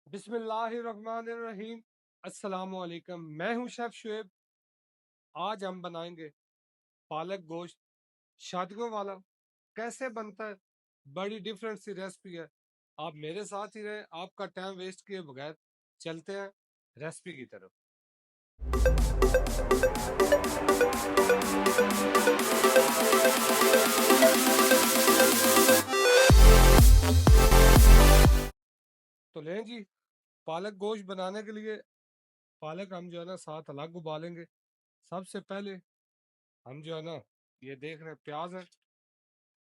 बिस्मिल्लाहिर्रहमानिर्रहीम। अस्सलाम वालेकुम। मैं हूं शेफ शुएब। आज हम बनाएंगे पालक गोश्त शादियों वाला। कैसे बनता है, बड़ी डिफरेंट सी रेसिपी है। आप मेरे साथ ही रहे, आपका टाइम वेस्ट किए बगैर चलते हैं रेसिपी की तरफ। तो लें जी, पालक गोश्त बनाने के लिए पालक हम जो है ना साथ अलग उबालेंगे। सबसे पहले हम जो है ना, ये देख रहे हैं प्याज है,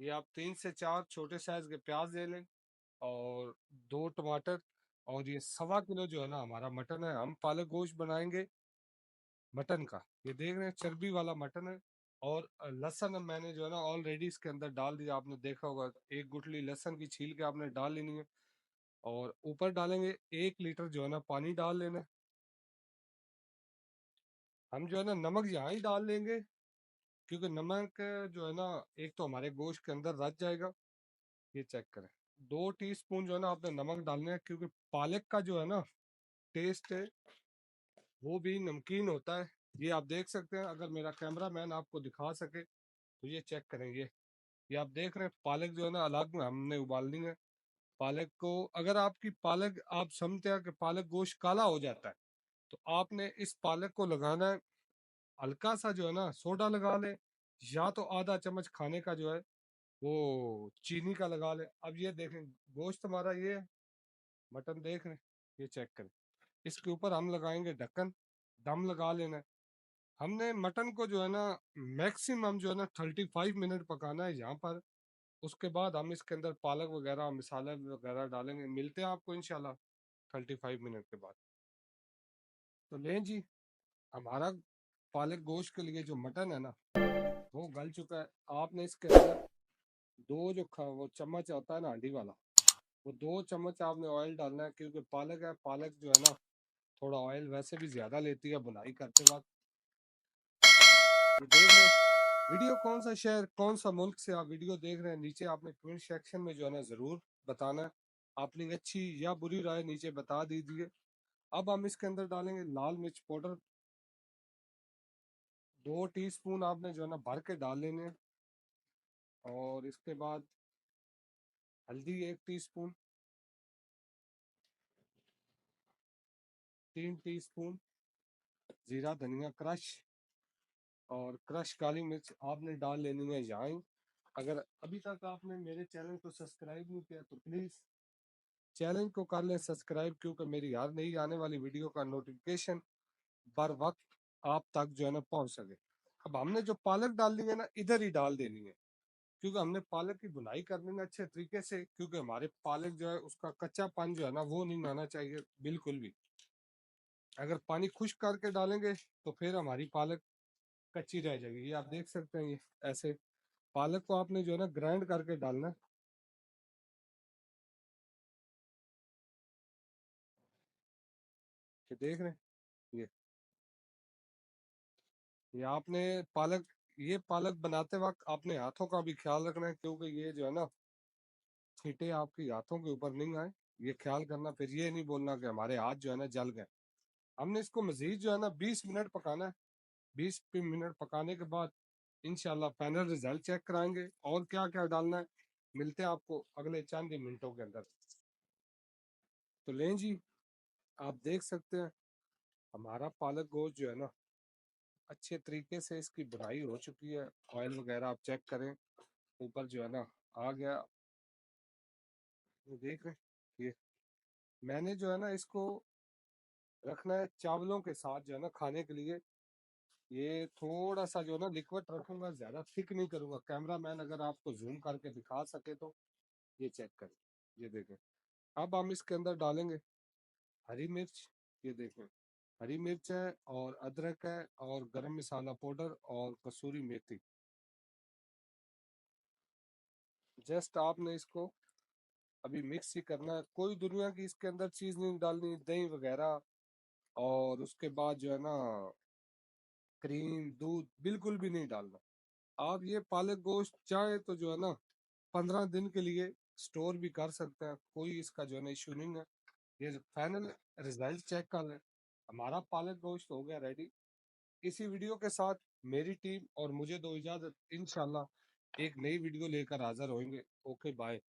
ये आप 3 से 4 छोटे साइज के प्याज ले लें और 2 टमाटर। और ये 1.25 किलो जो है ना हमारा मटन है। हम पालक गोश्त बनाएंगे मटन का, ये देख रहे हैं चर्बी वाला मटन है। और लहसुन मैंने जो है ना ऑलरेडी इसके अंदर डाल दिया, आपने देखा होगा। एक गुठली लहसुन की छील के आपने डाल लेनी है। और ऊपर डालेंगे 1 लीटर जो है ना पानी डाल लेना है। हम जो है ना नमक यहाँ ही डाल लेंगे, क्योंकि नमक जो है ना एक तो हमारे गोश्त के अंदर रच जाएगा। ये चेक करें, 2 टीस्पून जो है ना आपने नमक डालना है, क्योंकि पालक का जो है ना टेस्ट है वो भी नमकीन होता है। ये आप देख सकते हैं, अगर मेरा कैमरा मैन आपको दिखा सके तो ये चेक करेंगे। ये आप देख रहे हैं पालक जो है ना अलग में हमने उबालनी है। पालक को, अगर आपकी पालक आप समझते हैं कि पालक गोश्त काला हो जाता है, तो आपने इस पालक को लगाना है, हल्का सा जो है ना सोडा लगा ले, या तो आधा चम्मच खाने का जो है वो चीनी का लगा ले। अब ये देखें गोश्त हमारा ये है, मटन देख रहे हैं, ये चेक करें। इसके ऊपर हम लगाएंगे ढक्कन, दम लगा लेना है। हमने मटन को जो है ना मैक्सिमम जो है ना 35 मिनट पकाना है यहाँ पर। उसके बाद हम इसके अंदर पालक वगैरह मसाले वगैरह डालेंगे। मिलते हैं आपको इंशाल्लाह 35 मिनट के बाद। तो लें जी, हमारा पालक गोश्त के लिए जो मटन है ना वो गल चुका है। आपने इसके अंदर वो चम्मच आता है ना हांडी वाला, वो 2 चम्मच आपने ऑयल डालना है, क्योंकि पालक है, पालक जो है ना थोड़ा ऑयल वैसे भी ज्यादा लेती है बुनाई करते वक्त। ये देख रहे हैं वीडियो, कौन सा शहर कौन सा मुल्क से आप वीडियो देख रहे हैं, नीचे आपने कमेंट सेक्शन में जो है ना जरूर बताना है। अपनी अच्छी या बुरी राय नीचे बता दीजिए। अब हम इसके अंदर डालेंगे लाल मिर्च पाउडर, 2 टीस्पून आपने जो है ना भर के डाल लेने हैं। और इसके बाद हल्दी 1 टीस्पून, 3 टीस्पून जीरा धनिया क्रश, और क्रश काली मिर्च आपने डाल लेनी है यहाँ ही। अगर अभी तक आपने मेरे चैनल को सब्सक्राइब नहीं किया तो प्लीज़ चैनल को कर लें सब्सक्राइब, क्योंकि मेरी हर नई आने वाली वीडियो का नोटिफिकेशन बर वक्त आप तक जो है ना पहुंच सके। अब हमने जो पालक डालनी है ना इधर ही डाल देनी है, क्योंकि हमने पालक की बुनाई करनी है अच्छे तरीके से, क्योंकि हमारे पालक जो है उसका कच्चापन जो है ना वो नहीं आना चाहिए बिल्कुल भी। अगर पानी खुश्क करके डालेंगे तो फिर हमारी पालक कच्ची रह जाएगी। ये आप देख सकते हैं, ये ऐसे पालक को आपने जो है ना ग्राइंड करके डालना है। ये देख रहे हैं, ये ये आपने पालक ये पालक बनाते वक्त आपने हाथों का भी ख्याल रखना है, क्योंकि ये जो है ना छींटे आपके हाथों के ऊपर नहीं आए, ये ख्याल करना। फिर ये नहीं बोलना कि हमारे हाथ जो है ना जल गए। हमने इसको मजीद जो है ना 20 मिनट पकाना है। 20 मिनट पकाने के बाद इंशाल्लाह फाइनल रिजल्ट चेक कराएंगे और क्या क्या डालना है। मिलते हैं आपको अगले चंद ही मिनटों के अंदर। तो लें जी, आप देख सकते हैं हमारा पालक गोश्त जो है ना अच्छे तरीके से इसकी बुनाई हो चुकी है। ऑयल वगैरह आप चेक करें, ऊपर जो है ना आ गया। ये देख रहे हैं, ये मैंने जो है ना इसको रखना है चावलों के साथ जो है ना खाने के लिए। ये थोड़ा सा जो है ना लिक्विड रखूंगा, ज्यादा थिक नहीं करूंगा। कैमरा मैन अगर आपको जूम करके दिखा सके तो ये चेक करें। ये देखें, अब हम इसके अंदर डालेंगे हरी मिर्च। ये देखें, हरी मिर्च है और अदरक है और गरम मसाला पाउडर और कसूरी मेथी। जस्ट आपने इसको अभी मिक्स ही करना है, कोई दुनिया की इसके अंदर चीज नहीं डालनी, दही वगैरह। और उसके बाद जो है ना क्रीम दूध बिल्कुल भी नहीं डालना। आप ये पालक गोश्त चाहे तो जो है ना 15 दिन के लिए स्टोर भी कर सकते हैं, कोई इसका जो है ना इशू नहीं है। ये फाइनल रिजल्ट चेक कर लें। हमारा पालक गोश्त हो गया रेडी। इसी वीडियो के साथ मेरी टीम और मुझे दो इजाजत, इंशाल्लाह एक नई वीडियो लेकर हाजिर होंगे। Okay bye.